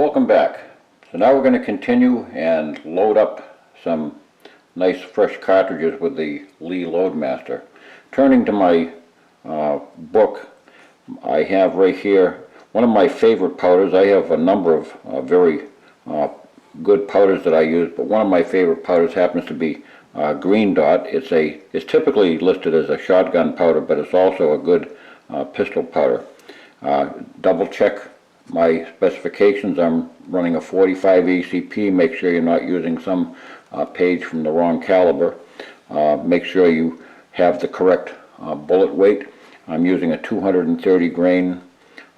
Welcome back. So now we're going to continue and load up some nice fresh cartridges with the Lee Loadmaster. Turning to my book, I have right here one of my favorite powders. I have a number of very good powders that I use, but one of my favorite powders happens to be Green Dot. It's typically listed as a shotgun powder, but it's also a good pistol powder. Double check my specifications. I'm running a 45 ACP. Make sure you're not using some page from the wrong caliber. Make sure you have the correct bullet weight. I'm using a 230 grain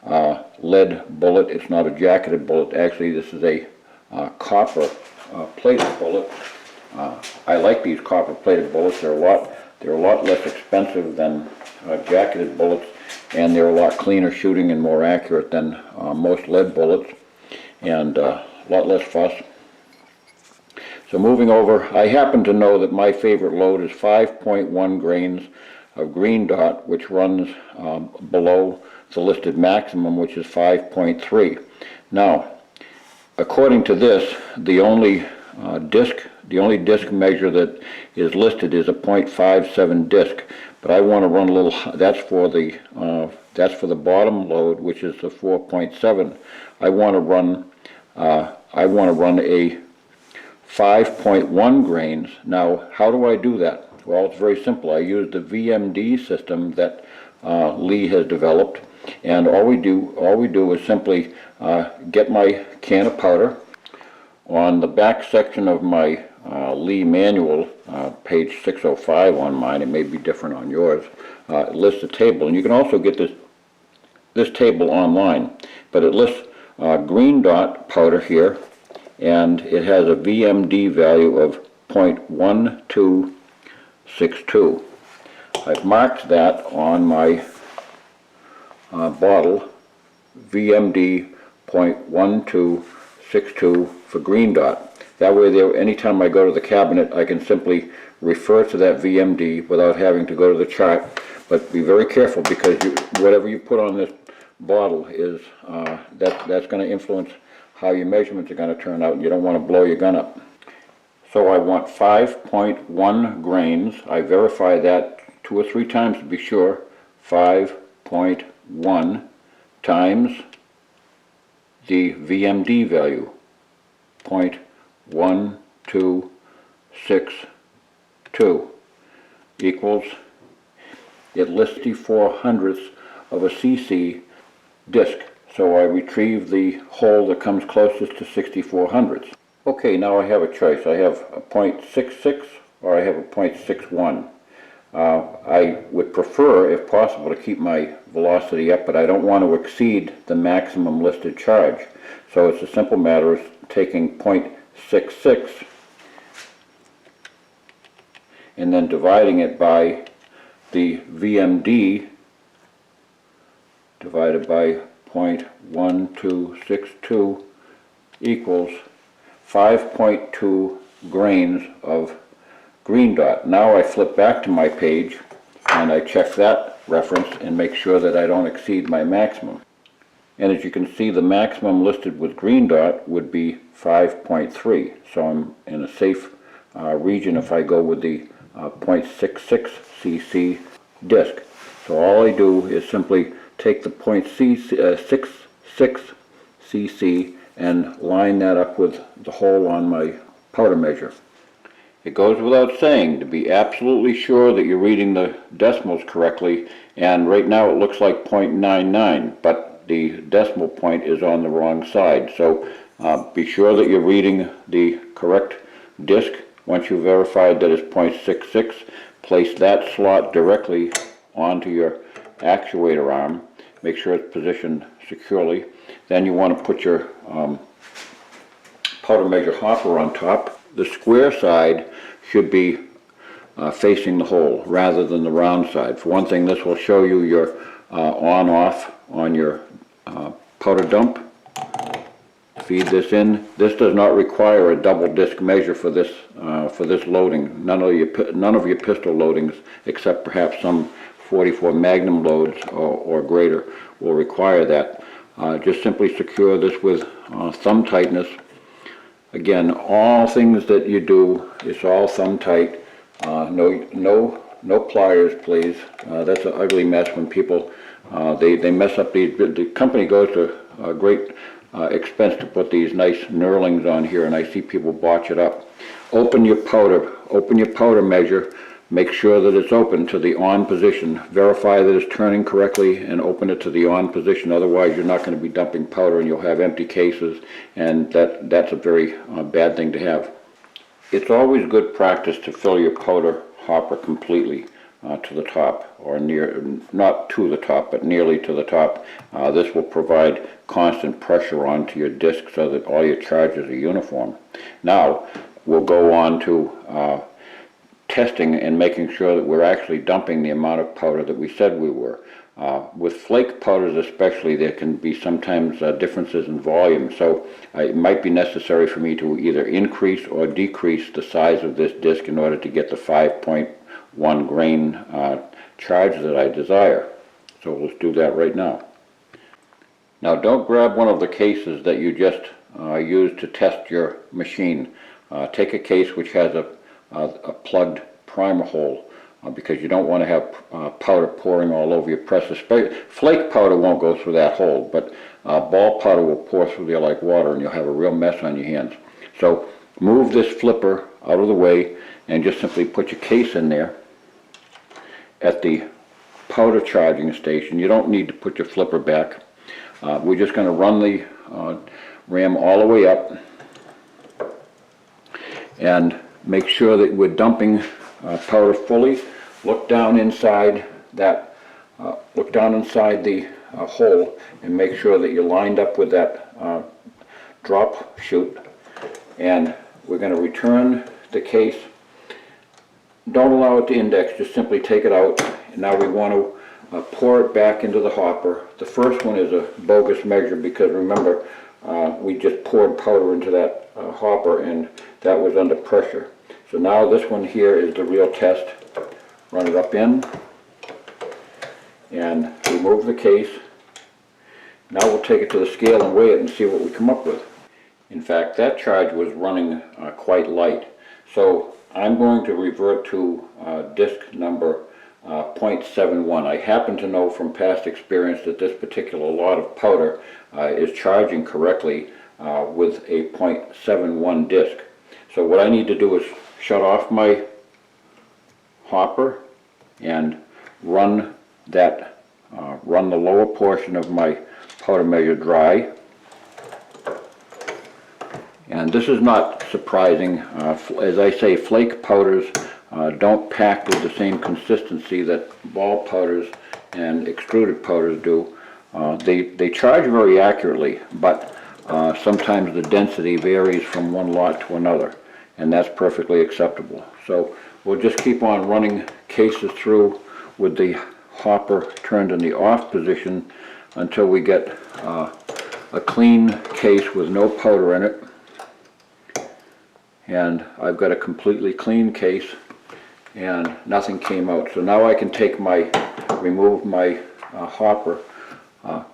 lead bullet. It's not a jacketed bullet. Actually, this is a copper plated bullet. I like these copper plated bullets. They're a lot less expensive than jacketed bullets, and they're a lot cleaner shooting and more accurate than most lead bullets, and a lot less fuss. So moving over, I happen to know that my favorite load is 5.1 grains of Green Dot, which runs below the listed maximum, which is 5.3. Now, according to this, the only disc measure that is listed is a .57 disc, but I want to run a little. That's for the bottom load, which is the 4.7. I want to run a 5.1 grains. Now, how do I do that? Well, it's very simple. I use the VMD system that Lee has developed, and all we do is simply get my can of powder. On the back section of my Lee manual, page 605 on mine, it may be different on yours, it lists a table, and you can also get this table online, but it lists Green Dot powder here, and it has a VMD value of .1262. I've marked that on my bottle, VMD .1262 for Green Dot. That way, anytime I go to the cabinet, I can simply refer to that VMD without having to go to the chart. But be very careful, because whatever you put on this bottle is that's going to influence how your measurements are going to turn out, and you don't want to blow your gun up. So I want 5.1 grains. I verify that 2 or 3 times to be sure. 5.1 times the VMD value, .1262, equals, it lists 64 hundredths of a cc disc. So I retrieve the hole that comes closest to 64 hundredths. Okay, now I have a choice. I have a .66 or I have a .61. I would prefer, if possible, to keep my velocity up, but I don't want to exceed the maximum listed charge. So it's a simple matter of taking .66 and then dividing it by the VMD divided by .1262 equals 5.2 grains of Green Dot. Now I flip back to my page and I check that reference and make sure that I don't exceed my maximum. And as you can see, the maximum listed with Green Dot would be 5.3. So I'm in a safe region if I go with the .66 cc disc. So all I do is simply take the .66 cc and line that up with the hole on my powder measure. It goes without saying to be absolutely sure that you're reading the decimals correctly, and right now it looks like .99, but the decimal point is on the wrong side. So be sure that you're reading the correct disc. Once you've verified that it's .66, place that slot directly onto your actuator arm. Make sure it's positioned securely. Then you want to put your powder measure hopper on top. The square side should be facing the hole rather than the round side. For one thing, this will show you your on-off on your powder dump. Feed this in. This does not require a double disc measure for this loading. None of your pistol loadings, except perhaps some 44 Magnum loads or greater, will require that. Just simply secure this with thumb tightness. Again, all things that you do, it's all thumb tight. No pliers, please. That's an ugly mess when people they mess up these. The company goes to a great expense to put these nice knurlings on here, and I see people botch it up. Open your powder measure. Make sure that it's open to the on position. Verify that it's turning correctly and open it to the on position. Otherwise, you're not going to be dumping powder and you'll have empty cases, and that's a very bad thing to have. It's always good practice to fill your powder hopper completely to the top, or not to the top, but nearly to the top. This will provide constant pressure onto your disc so that all your charges are uniform. Now, we'll go on to testing and making sure that we're actually dumping the amount of powder that we said we were. With flake powders especially, there can be sometimes differences in volume, so it might be necessary for me to either increase or decrease the size of this disc in order to get the 5.1 grain charge that I desire. So let's do that right now. Now, don't grab one of the cases that you just used to test your machine. Take a case which has a plugged primer hole, because you don't want to have powder pouring all over your press. Flake powder won't go through that hole, but ball powder will pour through there like water, and you'll have a real mess on your hands. So move this flipper out of the way and just simply put your case in there at the powder charging station. You don't need to put your flipper back. We're just going to run the ram all the way up and make sure that we're dumping powder fully. Look down inside that. Look down inside the hole and make sure that you're lined up with that drop chute. And we're going to return the case. Don't allow it to index. Just simply take it out. And now we want to pour it back into the hopper. The first one is a bogus measure because remember, we just poured powder into that hopper and that was under pressure. So now this one here is the real test. Run it up in and remove the case. Now we'll take it to the scale and weigh it and see what we come up with. In fact, that charge was running quite light. So I'm going to revert to disc number 0.71. I happen to know from past experience that this particular lot of powder is charging correctly with a 0.71 disc. So what I need to do is shut off my hopper and run the lower portion of my powder measure dry. And this is not surprising. As I say, flake powders don't pack with the same consistency that ball powders and extruded powders do. They charge very accurately, but sometimes the density varies from one lot to another, and that's perfectly acceptable. So we'll just keep on running cases through with the hopper turned in the off position until we get a clean case with no powder in it. And I've got a completely clean case and nothing came out. So now I can remove my hopper.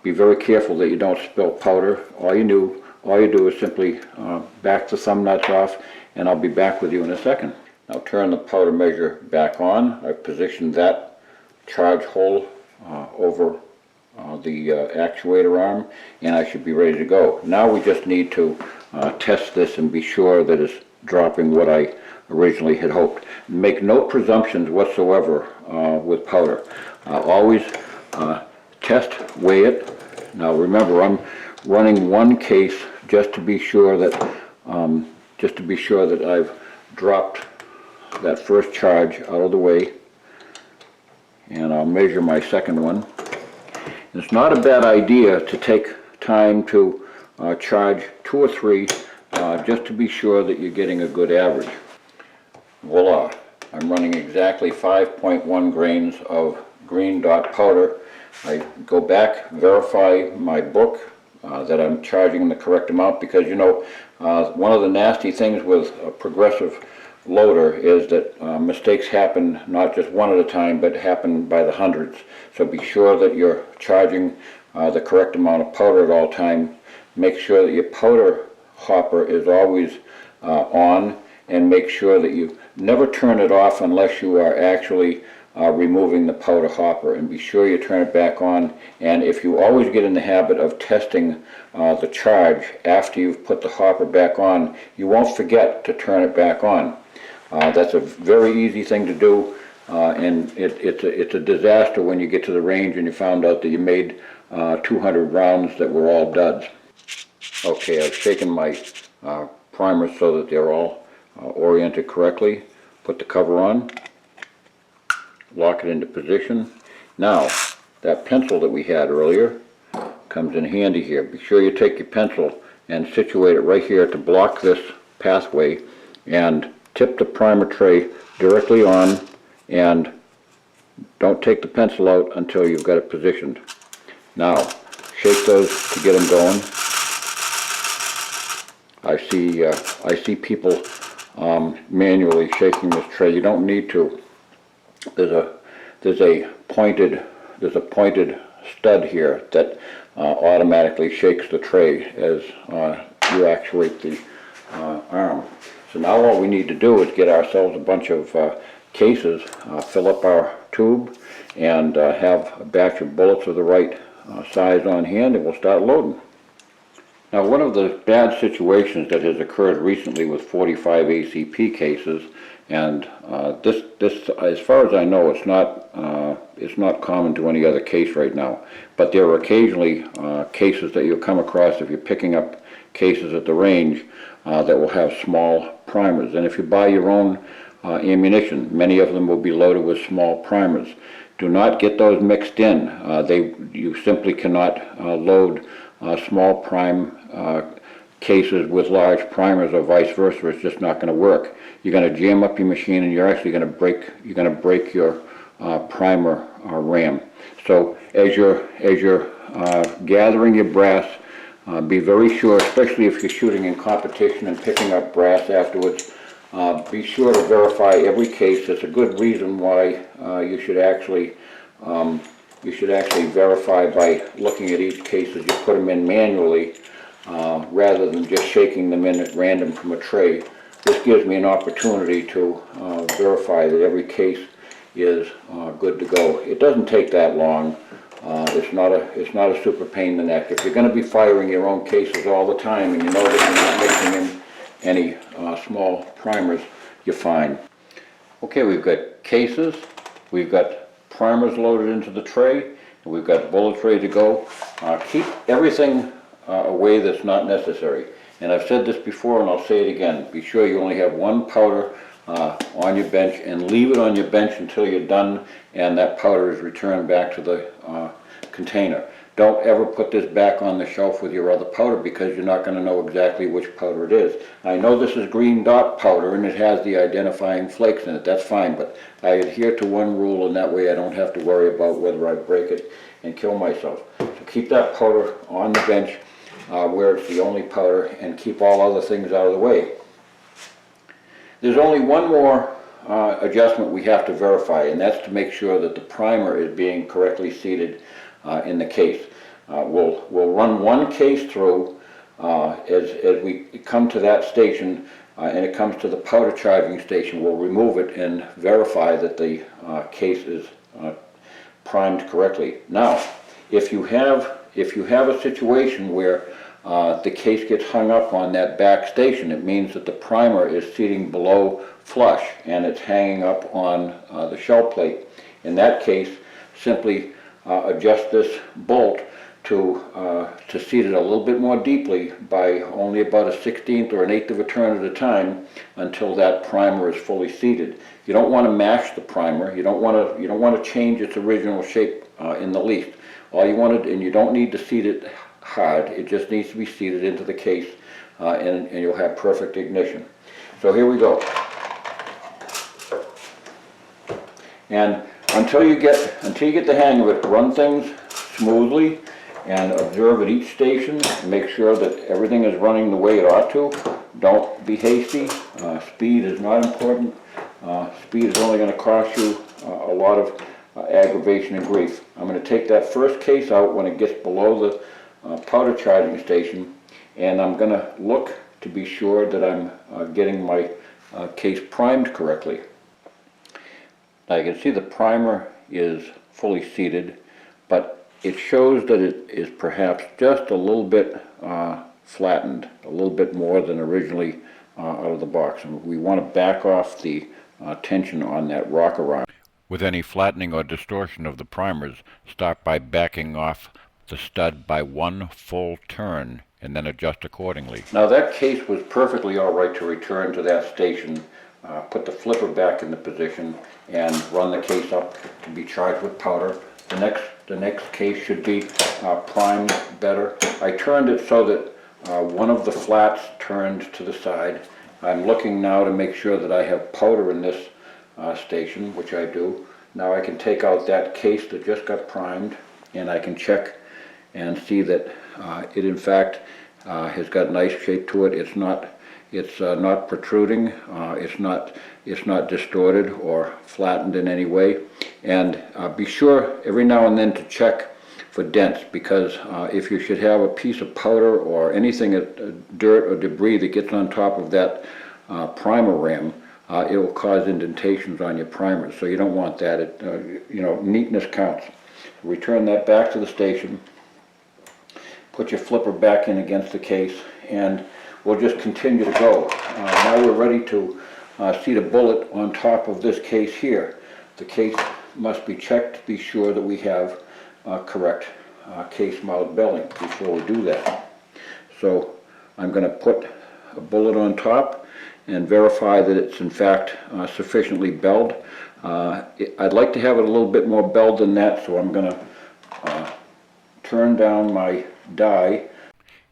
Be very careful that you don't spill powder. All you do is simply back the thumb nuts off, and I'll be back with you in a second. Now turn the powder measure back on. I've positioned that charge hole over the actuator arm, and I should be ready to go. Now we just need to test this and be sure that it's dropping what I originally had hoped. Make no presumptions whatsoever with powder. I'll test, weigh it. Now remember, I'm running one case just to be sure that I've dropped that first charge out of the way, and I'll measure my second one. It's not a bad idea to take time to charge 2 or 3 just to be sure that you're getting a good average. Voila! I'm running exactly 5.1 grains of green dot powder. I go back, verify my book that I'm charging the correct amount, because you know one of the nasty things with a progressive loader is that mistakes happen not just one at a time, but happen by the hundreds. So be sure that you're charging the correct amount of powder at all times. Make sure that your powder hopper is always on, and make sure that you never turn it off unless you are actually removing the powder hopper, and be sure you turn it back on. And if you always get in the habit of testing the charge after you've put the hopper back on, you won't forget to turn it back on. That's a very easy thing to do, and it's a disaster when you get to the range and you found out that you made 200 rounds that were all duds. Okay, I've shaken my primers so that they're all oriented correctly. Put the cover on, lock it into position. Now, that pencil that we had earlier comes in handy here. Be sure you take your pencil and situate it right here to block this pathway, and tip the primer tray directly on, and don't take the pencil out until you've got it positioned. Now, shake those to get them going. I see people manually shaking this tray. You don't need to. There's a pointed stud here that automatically shakes the tray as you actuate the arm. So now all we need to do is get ourselves a bunch of cases, fill up our tube, and have a batch of bullets of the right size on hand, and we'll start loading. Now, one of the bad situations that has occurred recently with 45 ACP cases, and this, as far as I know, it's not common to any other case right now, but there are occasionally cases that you'll come across if you're picking up cases at the range that will have small primers. And if you buy your own ammunition, many of them will be loaded with small primers. Do not get those mixed in. You simply cannot load small prime cases with large primers, or vice versa. It's just not going to work. You're going to jam up your machine, and you're actually going to break your primer ram. So as you're gathering your brass, be very sure, especially if you're shooting in competition and picking up brass afterwards, be sure to verify every case. It's a good reason why you should actually verify by looking at each case as you put them in manually, rather than just shaking them in at random from a tray. This gives me an opportunity to verify that every case is good to go. It doesn't take that long. It's not a super pain in the neck. If you're going to be firing your own cases all the time, and you know that you're not mixing in any small primers, you're fine. Okay, we've got cases, we've got primers loaded into the tray, and we've got bullets ready to go. Keep everything away that's not necessary. And I've said this before, and I'll say it again. Be sure you only have one powder on your bench, and leave it on your bench until you're done and that powder is returned back to the container. Don't ever put this back on the shelf with your other powder, because you're not going to know exactly which powder it is. I know this is green dot powder and it has the identifying flakes in it. That's fine, but I adhere to one rule, and that way I don't have to worry about whether I break it and kill myself. So keep that powder on the bench where it's the only powder, and keep all other things out of the way. There's only one more adjustment we have to verify, and that's to make sure that the primer is being correctly seated in the case. We'll run one case through as we come to that station, and it comes to the powder charging station. We'll remove it and verify that the case is primed correctly. Now, if you have a situation where the case gets hung up on that back station, it means that the primer is seating below flush and it's hanging up on the shell plate. In that case, simply adjust this bolt to seat it a little bit more deeply by only about a 1/16 or an 1/8 of a turn at a time until that primer is fully seated. You don't want to mash the primer. You don't want to change its original shape in the least. All you want to, and you don't need to seat it hard. It just needs to be seated into the case, and you'll have perfect ignition. So here we go. And until you get the hang of it, run things smoothly and observe at each station and make sure that everything is running the way it ought to. Don't be hasty. Speed is not important. Speed is only going to cost you a lot of aggravation and grief. I'm going to take that first case out when it gets below the powder charging station, and I'm going to look to be sure that I'm getting my case primed correctly. Now you can see the primer is fully seated, but it shows that it is perhaps just a little bit flattened, a little bit more than originally out of the box. And we want to back off the tension on that rocker arm. With any flattening or distortion of the primers, start by backing off the stud by one full turn and then adjust accordingly. Now that case was perfectly all right to return to that station, put the flipper back into position, and run the case up to be charged with powder. The next case should be primed better. I turned it so that one of the flats turned to the side. I'm looking now to make sure that I have powder in this station, which I do. Now I can take out that case that just got primed, and I can check and see that it in fact has got nice shape to it. It's not protruding. It's not distorted or flattened in any way. And be sure every now and then to check for dents, because if you should have a piece of powder or anything, dirt or debris that gets on top of that primer rim, it will cause indentations on your primer. So you don't want that. Neatness counts. Return that back to the station. Put your flipper back in against the case, and we'll just continue to go. Now we're ready to seat a bullet on top of this case here. The case must be checked to be sure that we have correct case mouth belling before we do that. So I'm going to put a bullet on top and verify that it's in fact sufficiently belled. I'd like to have it a little bit more belled than that, so I'm going to turn down my die.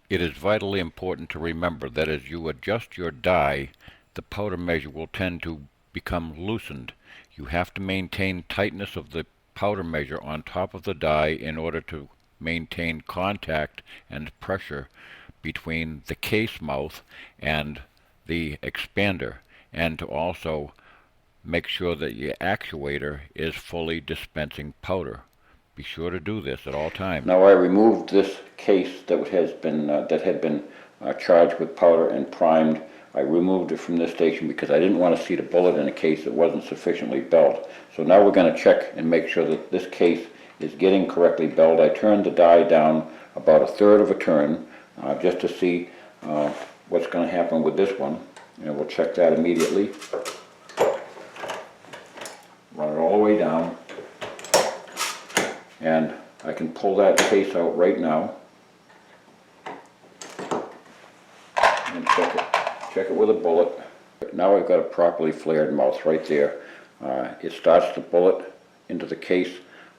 It is vitally important to remember that as you adjust your die, the powder measure will tend to become loosened. You have to maintain tightness of the powder measure on top of the die in order to maintain contact and pressure between the case mouth and the expander, and to also make sure that your actuator is fully dispensing powder. Be sure to do this at all times. Now I removed this case that had been charged with powder and primed. I removed it from this station because I didn't want to seat a bullet in a case that wasn't sufficiently belled. So now we're going to check and make sure that this case is getting correctly belled. I turned the die down about 1/3 of a turn just to see what's going to happen with this one, and we'll check that immediately. Run it all the way down, and I can pull that case out right now and check it with a bullet. Now I've got a properly flared mouth right there. It starts the bullet into the case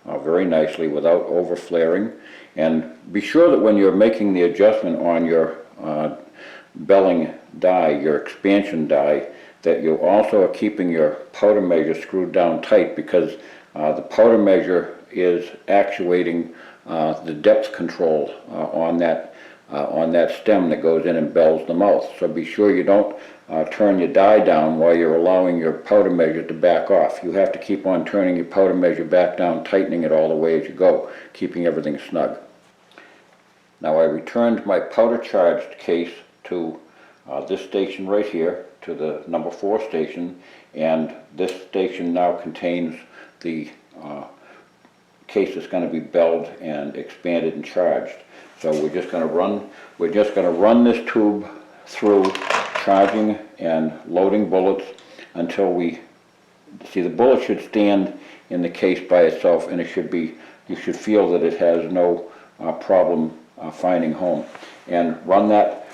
very nicely without over flaring. And be sure that when you're making the adjustment on your belling die, your expansion die, that you also are keeping your powder measure screwed down tight, because the powder measure is actuating the depth control on that stem that goes in and bells the mouth. So be sure you don't turn your die down while you're allowing your powder measure to back off. You have to keep on turning your powder measure back down, tightening it all the way as you go, keeping everything snug. Now I returned my powder charged case to this station right here, to the number 4 station, and this station now contains the case that's going to be belled and expanded and charged. So we're just going to run this tube through charging and loading bullets until we see the bullet should stand in the case by itself, and you should feel that it has no problem finding home. And run that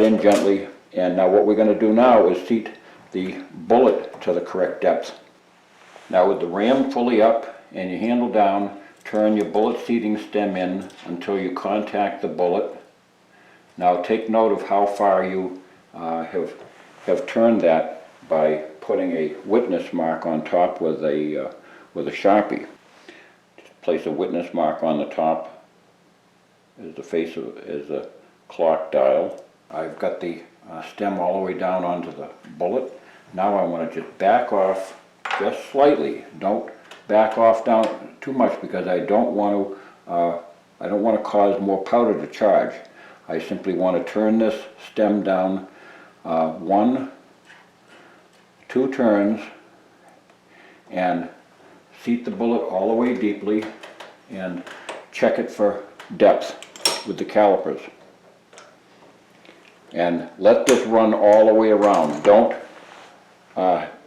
in gently. And now what we're going to do now is seat the bullet to the correct depth. Now with the ram fully up and your handle down, turn your bullet seating stem in until you contact the bullet. Now take note of how far you have turned that by putting a witness mark on top with a Sharpie. Just place a witness mark on the top as the clock dial. I've got the stem all the way down onto the bullet. Now I want to just back off just slightly. Don't back off down too much because I don't want to cause more powder to charge. I simply want to turn this stem down 1, 2 turns and seat the bullet all the way deeply and check it for depth with the calipers. And let this run all the way around. Don't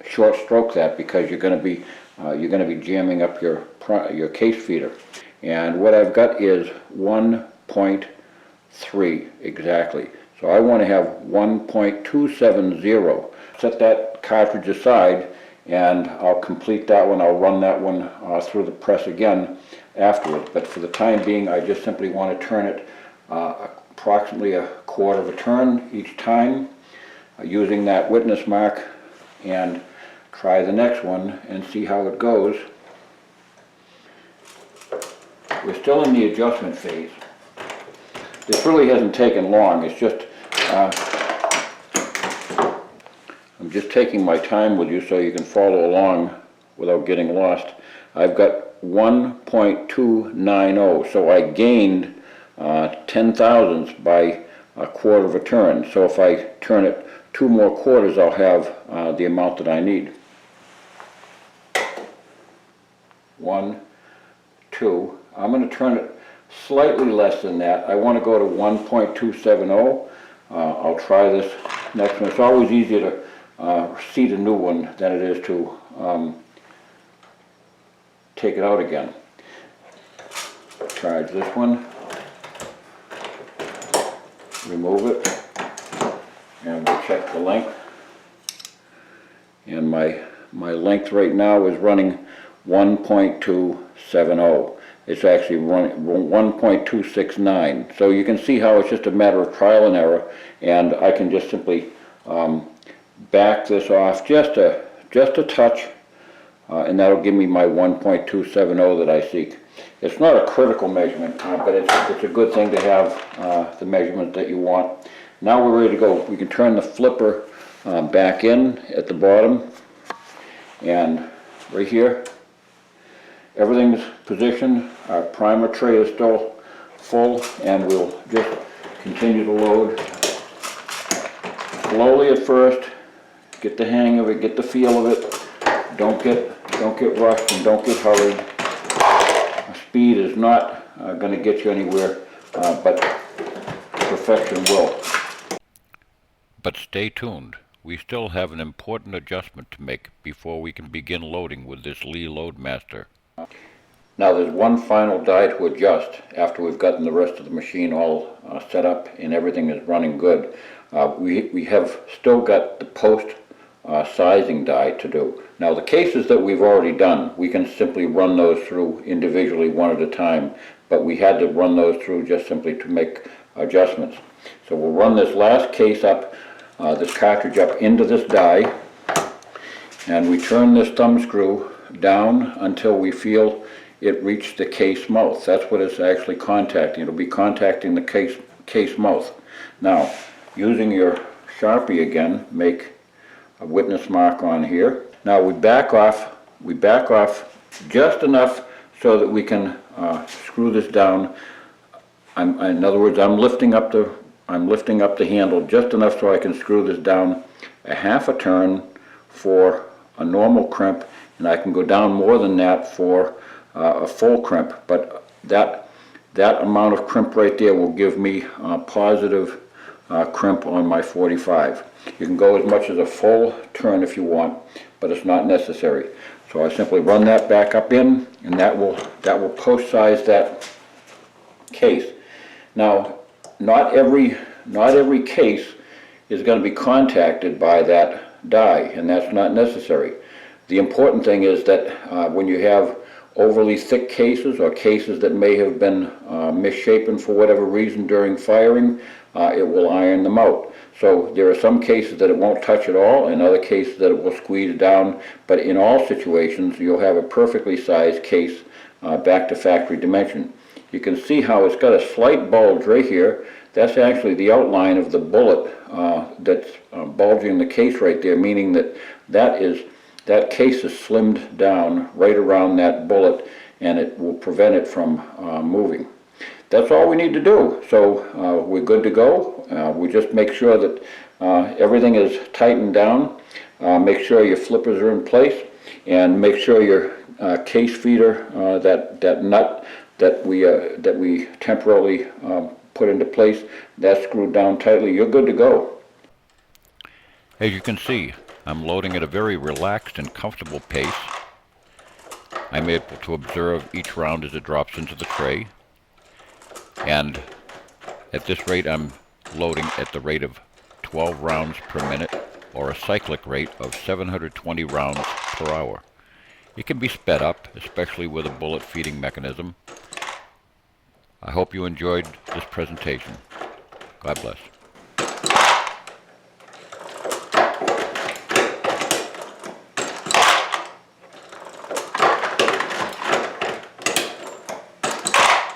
short stroke that because you're going to be jamming up your case feeder. And what I've got is 1.3 exactly. So I want to have 1.270. Set that cartridge aside and I'll complete that one. I'll run that one through the press again afterwards. But for the time being, I just simply want to turn it approximately 1/4 of a turn each time using that witness mark, and try the next one and see how it goes. We're still in the adjustment phase. This really hasn't taken long. It's just I'm just taking my time with you so you can follow along without getting lost. I've got 1.290, so I gained 10 thousandths by 1/4 of a turn. So if I turn it 2 more quarters, I'll have the amount that I need. 1, 2. I'm going to turn it slightly less than that. I want to go to 1.270. I'll try this next one. It's always easier to seat a new one than it is to take it out again. Charge this one, remove it, and we'll check the length. And my length right now is running 1.270. It's actually running 1.269. So you can see how it's just a matter of trial and error, and I can just simply back this off just a touch, and that'll give me my 1.270 that I seek. It's not a critical measurement, but it's a good thing to have the measurement that you want. Now we're ready to go. We can turn the flipper back in at the bottom, and right here, everything's positioned. Our primer tray is still full, and we'll just continue to load slowly at first. Get the hang of it, get the feel of it. Don't get rushed and don't get hurried. Speed is not going to get you anywhere, but perfection will. But stay tuned. We still have an important adjustment to make before we can begin loading with this Lee Loadmaster. Now there's one final die to adjust after we've gotten the rest of the machine all set up and everything is running good. We have still got the post sizing die to do. Now the cases that we've already done, we can simply run those through individually one at a time, but we had to run those through just simply to make adjustments. So we'll run this last case up, this cartridge up into this die, and we turn this thumb screw down until we feel it reached the case mouth. That's what it's actually contacting. It'll be contacting the case mouth. Now, using your Sharpie again, make a witness mark on here. Now we back off just enough so that we can screw this down. In other words, I'm lifting up the handle just enough so I can screw this down a half a turn for a normal crimp, and I can go down more than that for a full crimp. But that amount of crimp right there will give me positive crimp on my 45. You can go as much as a full turn if you want, but it's not necessary. So I simply run that back up in, and that will post size that case. Now, not every case is going to be contacted by that die, and that's not necessary. The important thing is that when you have overly thick cases or cases that may have been misshapen for whatever reason during firing, it will iron them out. So there are some cases that it won't touch at all, and other cases that it will squeeze down, but in all situations you'll have a perfectly sized case back to factory dimension. You can see how it's got a slight bulge right here. That's actually the outline of the bullet that's bulging the case right there, meaning that that case is slimmed down right around that bullet, and it will prevent it from moving. That's all we need to do. So we're good to go. We just make sure that everything is tightened down. Make sure your flippers are in place, and make sure your case feeder, that nut that we temporarily put into place, that's screwed down tightly. You're good to go. As you can see, I'm loading at a very relaxed and comfortable pace. I'm able to observe each round as it drops into the tray. And at this rate, I'm loading at the rate of 12 rounds per minute, or a cyclic rate of 720 rounds per hour. It can be sped up, especially with a bullet feeding mechanism. I hope you enjoyed this presentation. God bless.